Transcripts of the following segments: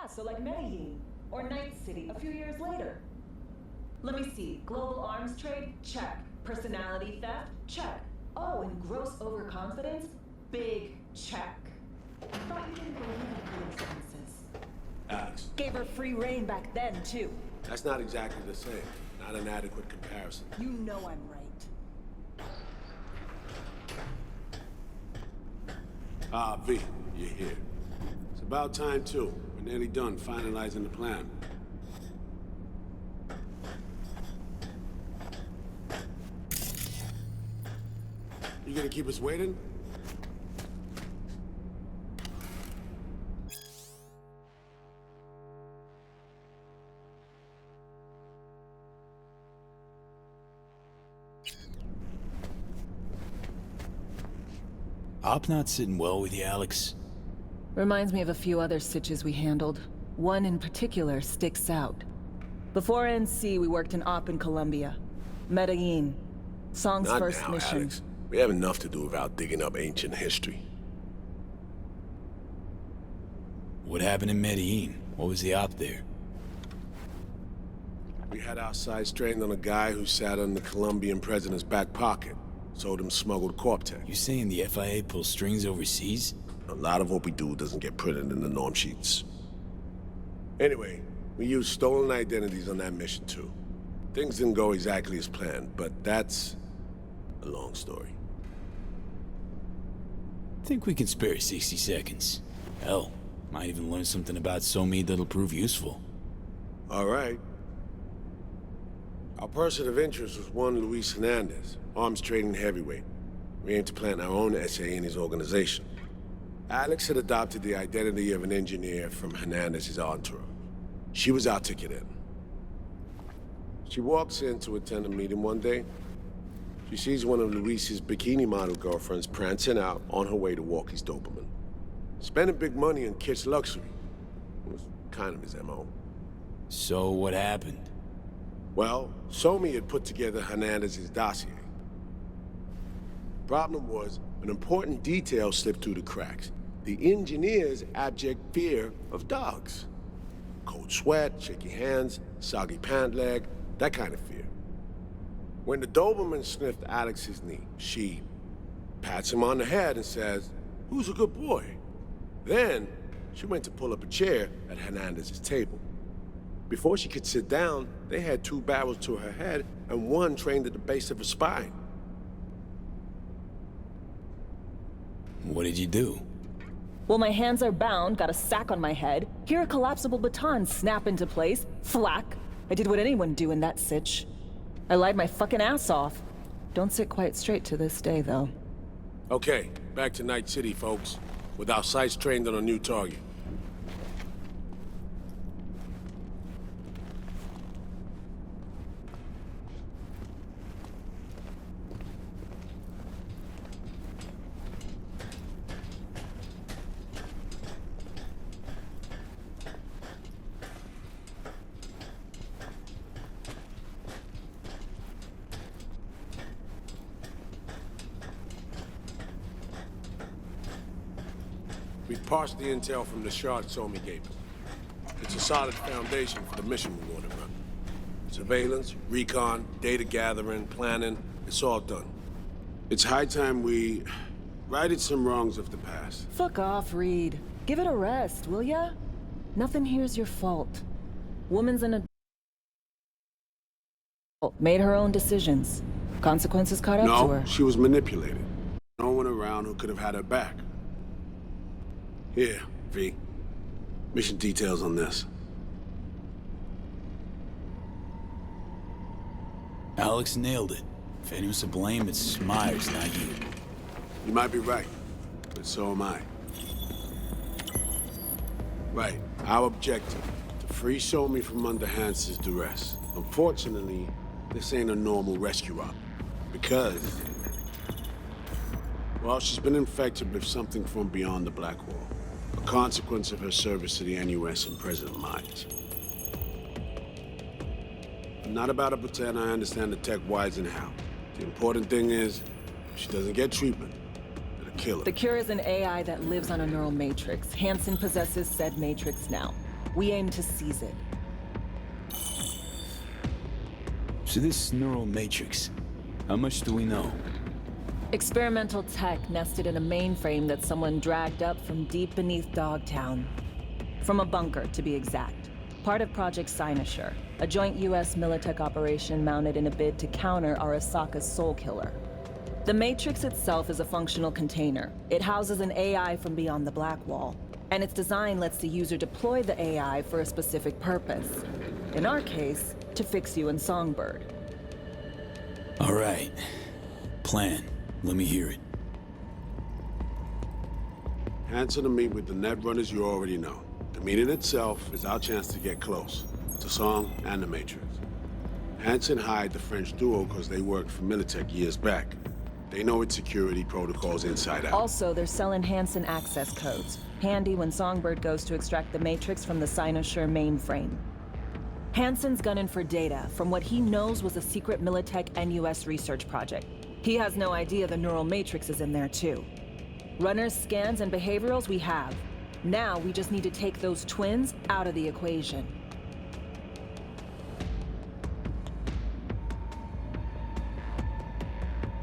So like Medellin, or Night City a few years later. Let me see, global arms trade? Check. Personality theft? Check. Oh, and gross overconfidence? Big check. Thought you didn't believe in coincidences. Alex, Gave her free reign back then, too. that's not exactly the same. Not an adequate comparison. You know I'm right. Ah, V, you're here. It's about time, too. We're nearly done finalizing the plan. You gonna keep us waiting? Op not sitting well with you, Alex. Reminds me of a few other sitches we handled. One in particular sticks out. Before NC, we worked in Op in Colombia. Medellin. Song's Not first now, mission. Alex. We have enough to do without digging up ancient history. What happened in Medellin? What was the op there? We had our sights trained on a guy who sat on the Colombian president's back pocket. Sold him smuggled Corp-Tech. You saying the FIA pulls strings overseas? A lot of what we do doesn't get printed in the norm sheets. Anyway, we used stolen identities on that mission too. Things didn't go exactly as planned, but that's a long story. Think we can spare 60 seconds. Hell, might even learn something about Somi that'll prove useful. All right. Our person of interest was one Luis Hernandez, arms trading heavyweight. We aim to plant our own SA in his organization. Alex had adopted the identity of an engineer from Hernandez's entourage. She was our ticket in. She walks in to attend a meeting one day. She sees one of Luis's bikini model girlfriends prancing out on her way to walk his Doberman. Spending big money on kitsch luxury. It was kind of his MO. So what happened? Well, Somi had put together Hernandez's dossier. Problem was, an important detail slipped through the cracks. The engineer's abject fear of dogs. Cold sweat, shaky hands, soggy pant leg, that kind of fear. When the Doberman sniffed Alex's knee, she pats him on the head and says, "Who's a good boy?" Then, she went to pull up a chair at Hernandez's table. Before she could sit down, they had two barrels to her head and one trained at the base of her spine. What did you do? Well, my hands are bound, got a sack on my head. Here a collapsible baton snap into place. Thwack. I did what anyone do in that sitch. I lied my fucking ass off. Don't sit quite straight to this day, though. Okay, back to Night City, folks. With our sights trained on a new target. We parsed the intel from the shard Somi gave us. It's a solid foundation for the mission we want to run. Surveillance, recon, data gathering, planning, it's all done. It's high time we righted some wrongs of the past. Fuck off, Reed. Give it a rest, will ya? Nothing here's your fault. Woman's an adult. Made her own decisions. Consequences caught up to her. No, she was manipulated. No one around who could have had her back. Here, V. Mission details on this. Alex nailed it. If anyone's to blame, it's Myers, not you. You might be right, but so am I. Right, our objective, to free Somi from under Hansen's duress. Unfortunately, this ain't a normal rescue op. Because, well, she's been infected with something from beyond the Black Wall. A consequence of her service to the NUS and President Myers. I'm not about to pretend I understand the tech whys and how. The important thing is, if she doesn't get treatment, it'll kill her. The cure is an AI that lives on a neural matrix. Hansen possesses said matrix now. We aim to seize it. So this neural matrix, how much do we know? Experimental tech nested in a mainframe that someone dragged up from deep beneath Dogtown. From a bunker, to be exact. Part of Project Cynosure, a joint US Militech operation mounted in a bid to counter Arasaka's Soul Killer. The Matrix itself is a functional container. It houses an AI from beyond the Black Wall, and its design lets the user deploy the AI for a specific purpose. In our case, to fix you and Songbird. All right. Plan. Let me hear it. Hanson to meet with the Netrunners you already know. The meeting itself is our chance to get close to Song and the Matrix. Hanson hired the French duo because they worked for Militech years back. They know its security protocols inside out. Also, they're selling Hanson access codes. Handy when Songbird goes to extract the Matrix from the Cynosure mainframe. Hanson's gunning for data from what he knows was a secret Militech and US research project. He has no idea the neural matrix is in there too. Runners, scans, and behaviorals we have. Now we just need to take those twins out of the equation.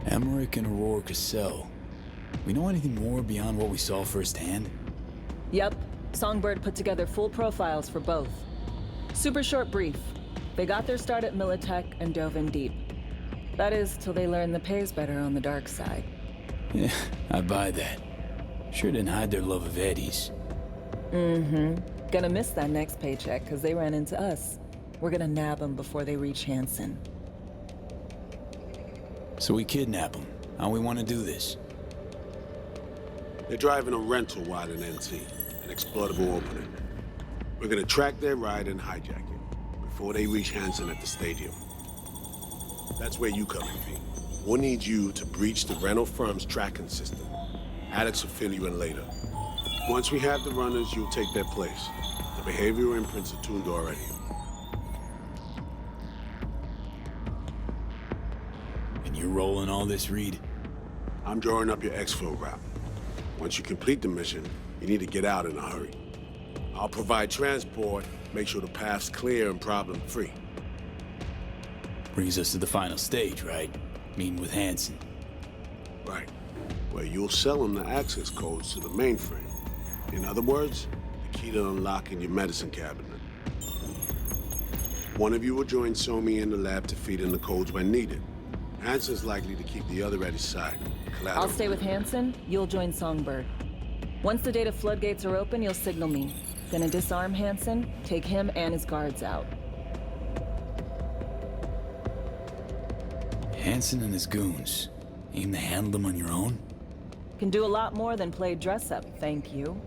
Emmerich and Aurora Cassell. We know anything more beyond what we saw firsthand? Yep. Songbird put together full profiles for both. Super short brief. They got their start at Militech and dove in deep. That is, till they learned the pay's better on the dark side. Yeah, I buy that. Sure didn't hide their love of Eddies. Mm-hmm. Gonna miss that next paycheck, because they ran into us. We're gonna nab them before they reach Hanson. So we kidnap them. How we want to do this? They're driving a rental while in NT, an exploitable opening. We're gonna track their ride and hijack it before they reach Hanson at the stadium. That's where you come in, V. We'll need you to breach the rental firm's tracking system. Alex will fill you in later. Once we have the runners, you'll take their place. The behavioral imprints are tuned already. And you're rolling all this, Reed? I'm drawing up your exfil route. Once you complete the mission, you need to get out in a hurry. I'll provide transport, make sure the path's clear and problem-free. Brings us to the final stage, right? Meeting with Hanson. Right. Where you'll sell him the access codes to the mainframe. In other words, the key to unlocking your medicine cabinet. One of you will join Somi in the lab to feed in the codes when needed. Hanson's likely to keep the other at his side. I'll stay with Hanson, you'll join Songbird. Once the data floodgates are open, you'll signal me. Gonna disarm Hanson, take him and his guards out. Hanson and his goons. Aim to handle them on your own? Can do a lot more than play dress-up, thank you.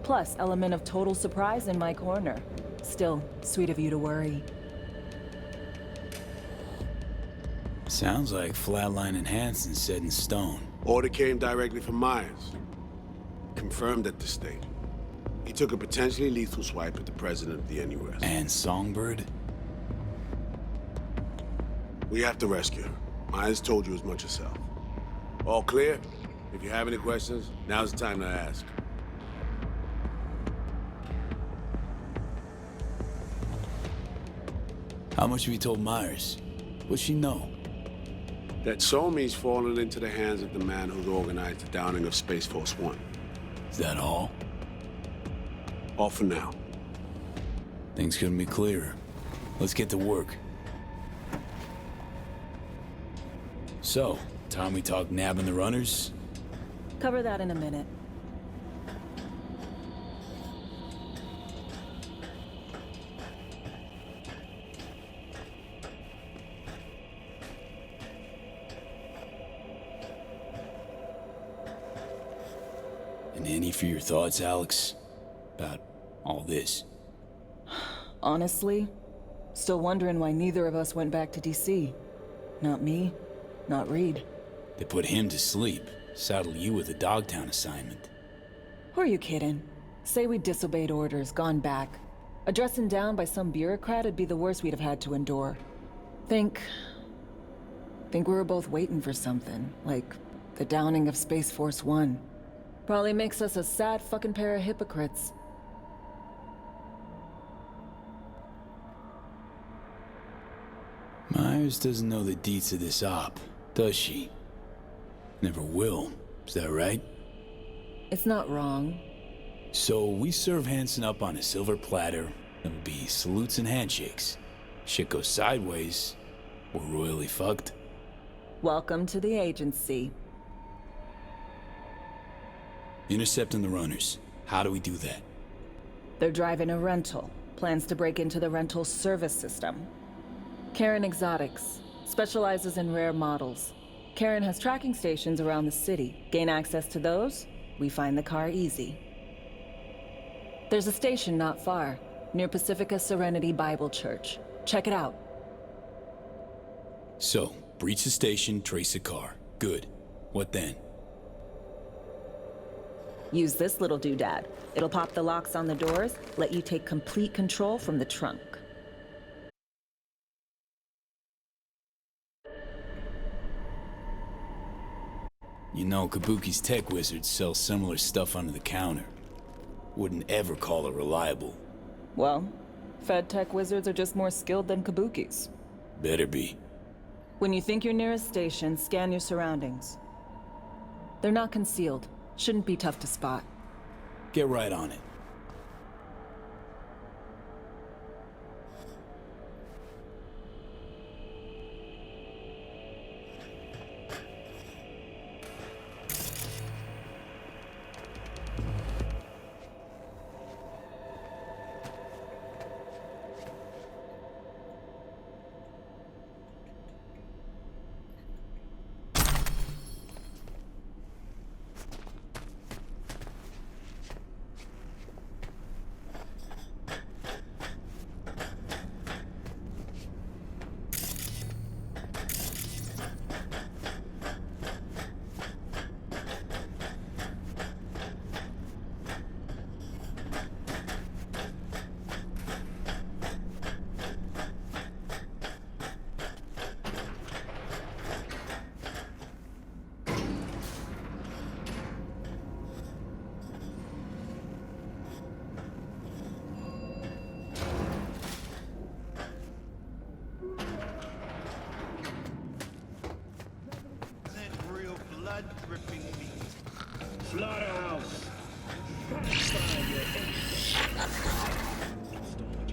Plus, element of total surprise in my corner. Still, sweet of you to worry. Sounds like Flatline and Hanson set in stone. Order came directly from Myers. Confirmed at the state. He took a potentially lethal swipe at the president of the NUS. And Songbird? We have to rescue her. Myers told you as much herself. All clear? If you have any questions, now's the time to ask. How much have you told Myers? What's she know? That Somi's fallen into the hands of the man who's organized the downing of Space Force One. Is that all? All for now. Things couldn't be clearer. Let's get to work. So, time we talk nabbing the runners? Cover that in a minute. And any for your thoughts, Alex? About all this? Honestly, still wondering why neither of us went back to DC. Not me, not Reed. They put him to sleep. Saddle you with a Dogtown assignment. Who are you kidding? Say we disobeyed orders, gone back. A dressing down by some bureaucrat would be the worst we'd have had to endure. Think we were both waiting for something, like the downing of Space Force One. Probably makes us a sad fucking pair of hypocrites. Myers doesn't know the deets of this op, does she? Never will, is that right? It's not wrong. So we serve Hansen up on a silver platter, it'll be salutes and handshakes. Shit goes sideways, we're royally fucked. Welcome to the agency. Intercepting the runners. How do we do that? They're driving a rental. Plans to break into the rental service system. Karen Exotics specializes in rare models. Karen has tracking stations around the city. Gain access to those, we find the car easy. There's a station not far, near Pacifica Serenity Bible Church. Check it out. So, breach the station, trace the car. Good. What then? Use this little doodad. It'll pop the locks on the doors, let you take complete control from the trunk. You know, Kabuki's tech wizards sell similar stuff under the counter. Wouldn't ever call it reliable. Well, Fed tech wizards are just more skilled than Kabukis. Better be. When you think you're near a station, scan your surroundings. They're not concealed. Shouldn't be tough to spot. Get right on it.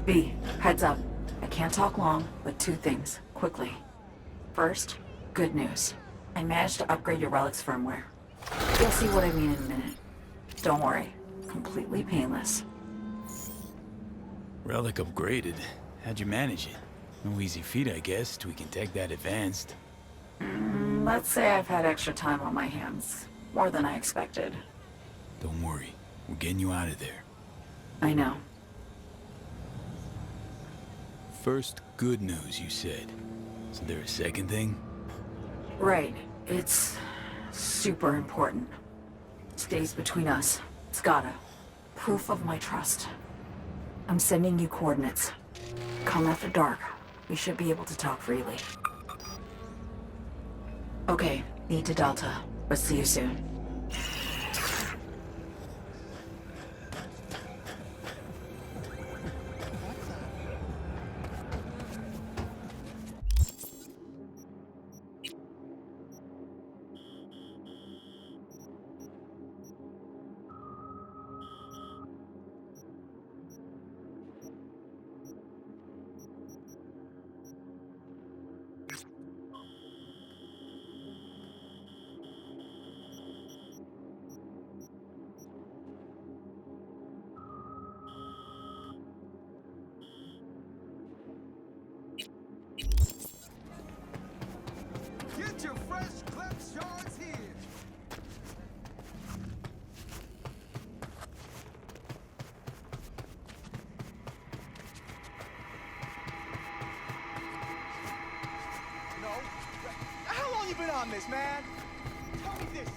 B, heads up. I can't talk long, but two things, quickly. First, good news. I managed to upgrade your Relic's firmware. You'll see what I mean in a minute. Don't worry, completely painless. Relic upgraded. How'd you manage it? No easy feat, I guess, tweaking tech that advanced. Let's say I've had extra time on my hands. More than I expected. Don't worry, we're getting you out of there. I know. First, good news, you said. Is there a second thing? Right. It's super important. Stays between us. It's gotta. Proof of my trust. I'm sending you coordinates. Come after dark. We should be able to talk freely. Okay, need to Delta, but see you soon. Get your fresh clip shards here. No. How long you been on this, man? Tell me this.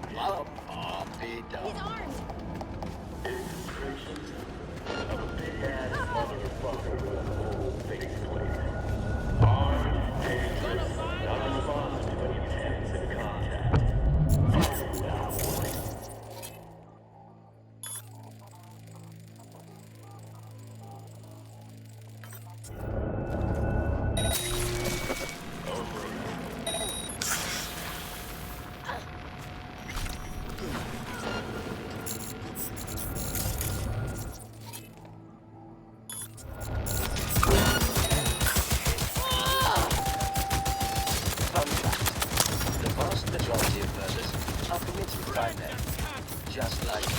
He's armed. The vast majority of murders are committed by men, just like you.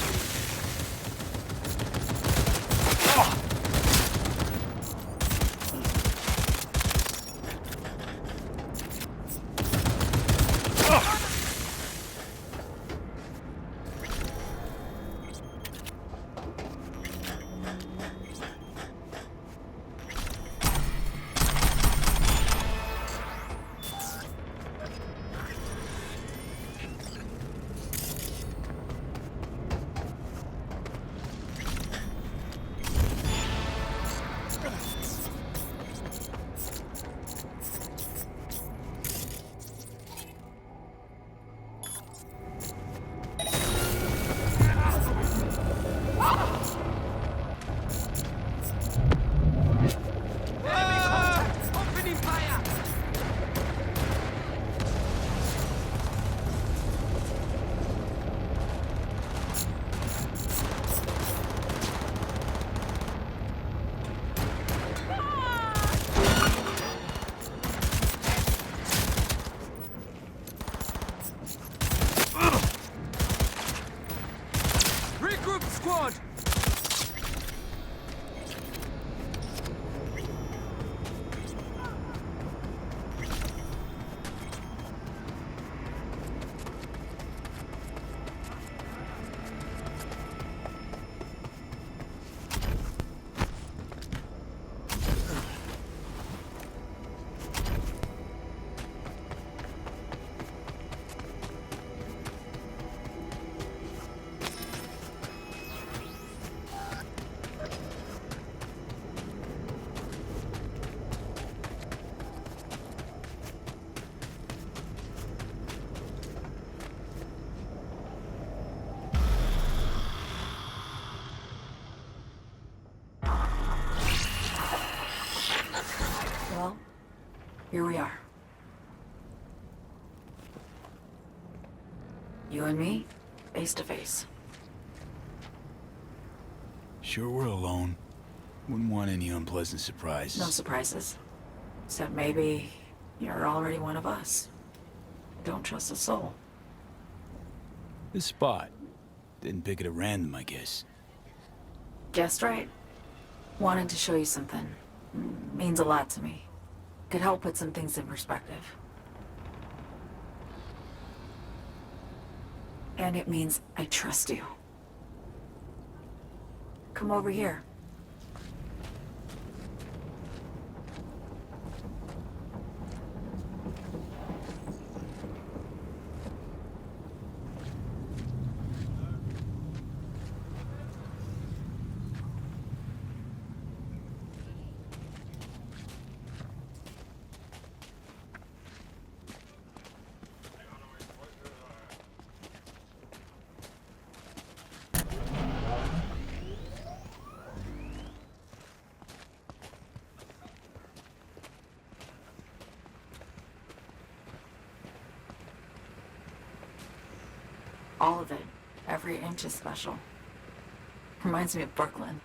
Squad! Well, here we are. You and me, face to face. Sure we're alone. Wouldn't want any unpleasant surprises. No surprises. Except maybe you're already one of us. Don't trust a soul. This spot. Didn't pick it at random, I guess. Guessed right. Wanted to show you something. Means a lot to me. Could help put some things in perspective. And it means I trust you. Come over here. All of it. Every inch is special. Reminds me of Brooklyn.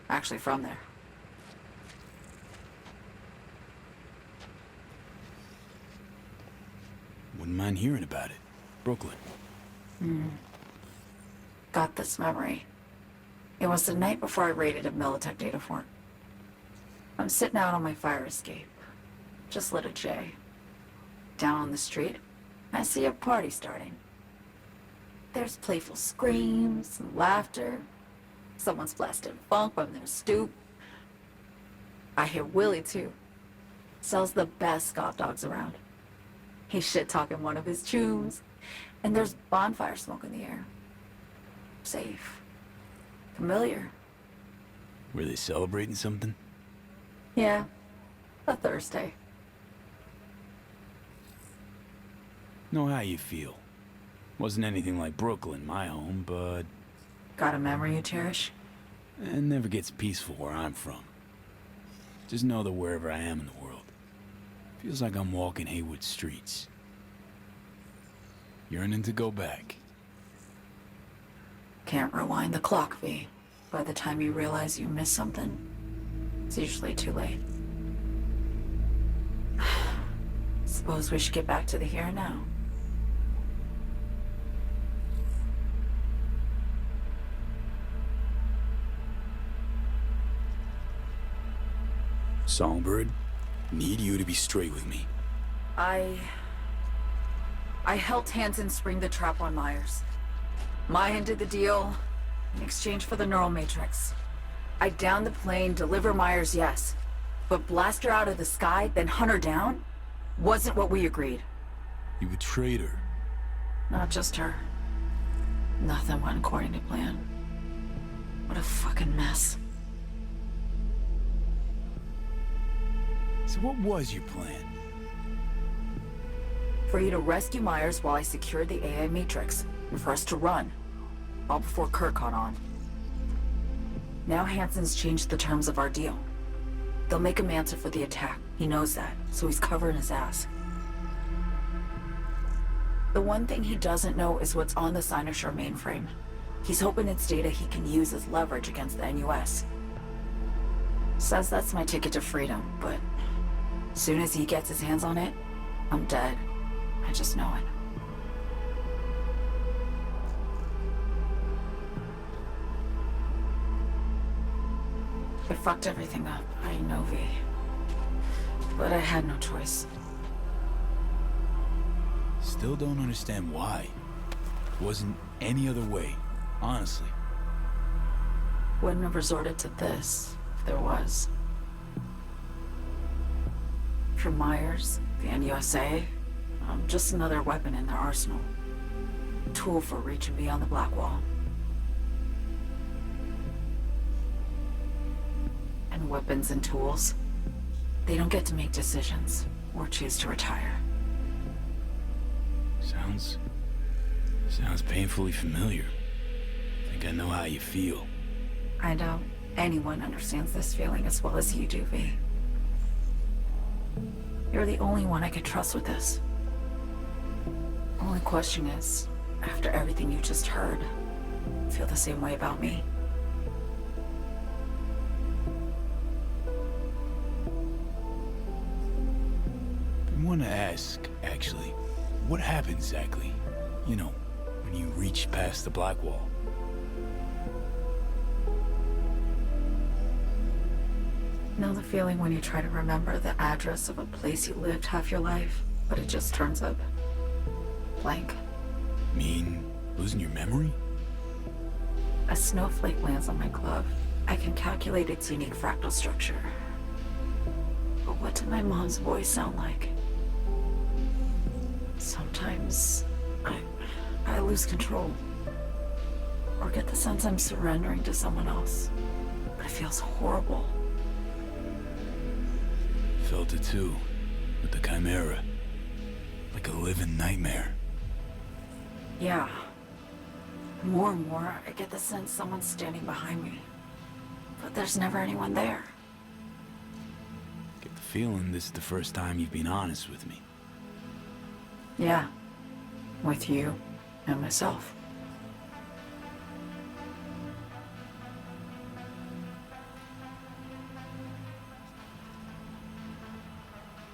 Actually from there. Wouldn't mind hearing about it. Brooklyn. Got this memory. It was the night before I raided a Militech data fort. I'm sitting out on my fire escape. Just lit a J. Down on the street, I see a party starting. There's playful screams and laughter. Someone's blasting funk from their stoop. I hear Willie, too. Sells the best scout dogs around. He's shit-talking one of his chooms. And there's bonfire smoke in the air. Safe. Familiar. Were they celebrating something? Yeah. A Thursday. Know how you feel. Wasn't anything like Brooklyn, my home, but Got a memory you cherish? it never gets peaceful where I'm from. Just know that wherever I am in the world, feels like I'm walking Haywood streets. Yearning to go back. Can't rewind the clock, V. By the time you realize you missed something, it's usually too late. Suppose we should get back to the here and now. Songbird, need you to be straight with me. I helped Hansen spring the trap on Myers. Maya did the deal in exchange for the neural matrix. I downed the plane, deliver Myers, yes. But blast her out of the sky, then hunt her down? Wasn't what we agreed. You betrayed her. Not just her. Nothing went according to plan. What a fucking mess. So what was your plan? For you to rescue Myers while I secured the AI matrix, and for us to run. All before Kurt caught on. Now Hansen's changed the terms of our deal. They'll make him answer for the attack. He knows that, so he's covering his ass. The one thing he doesn't know is what's on the Cynosure mainframe. He's hoping it's data he can use as leverage against the NUS. Says that's my ticket to freedom, but soon as he gets his hands on it, I'm dead. I just know it. I fucked everything up, I know, V. But I had no choice. Still don't understand why. Wasn't any other way, honestly. Wouldn't have resorted to this, if there was. For Myers, the NUSA, I'm just another weapon in their arsenal. A tool for reaching beyond the Black Wall. And weapons and tools, they don't get to make decisions or choose to retire. Sounds painfully familiar. Think I know how you feel. I doubt anyone understands this feeling as well as you do, V. You're the only one I can trust with this. Only question is, after everything you just heard, feel the same way about me? I want to ask, actually, what happened exactly? You know, when you reached past the Black Wall. Know the feeling when you try to remember the address of a place you lived half your life, but it just turns up blank? Mean losing your memory? A snowflake lands on my glove. I can calculate its unique fractal structure. But what did my mom's voice sound like? Sometimes I lose control. Or get the sense I'm surrendering to someone else. But it feels horrible. Felt it too, with the Chimera. Like a living nightmare. Yeah. More and more, I get the sense someone's standing behind me. But there's never anyone there. Get the feeling this is the first time you've been honest with me. Yeah. With you and myself.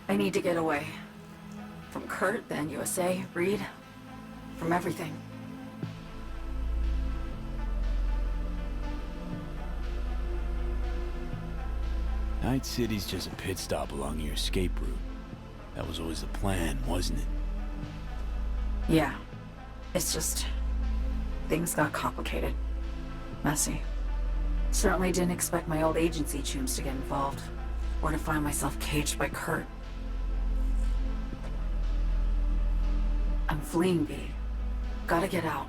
I need to get away. From Kurt, the NUSA, Reed. From everything. Night City's just a pit stop along your escape route. That was always the plan, wasn't it? Yeah. It's just... things got complicated. Messy. Certainly didn't expect my old agency chooms to get involved. Or to find myself caged by Kurt. I'm fleeing, V. Gotta get out.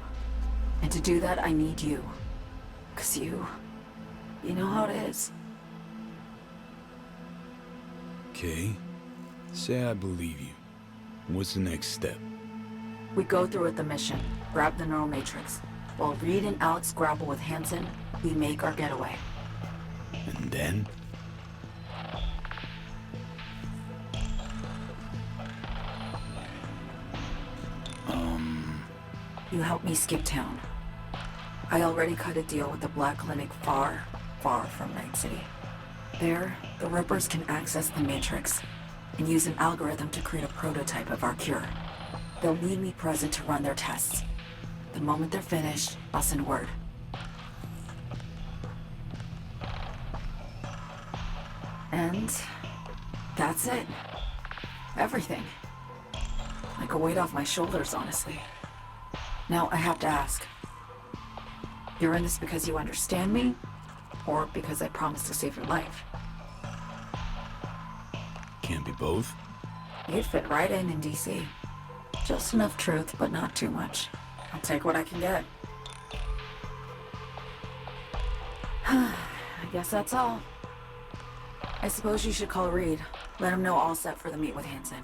And to do that, I need you. 'Cause you know how it is. Okay. Say I believe you. What's the next step? We go through with the mission, grab the neural matrix. While Reed and Alex grapple with Hansen, we make our getaway. And then? You help me skip town. I already cut a deal with the Black Clinic far, far from Night City. There, the Rippers can access the Matrix and use an algorithm to create a prototype of our cure. They'll need me present to run their tests. The moment they're finished, I'll send word. And that's it. Everything. Like a weight off my shoulders, honestly. Now, I have to ask. You're in this because you understand me? Or because I promised to save your life? Can't be both. You'd fit right in DC. Just enough truth, but not too much. I'll take what I can get. I guess that's all. I suppose you should call Reed. Let him know all set for the meet with Hansen.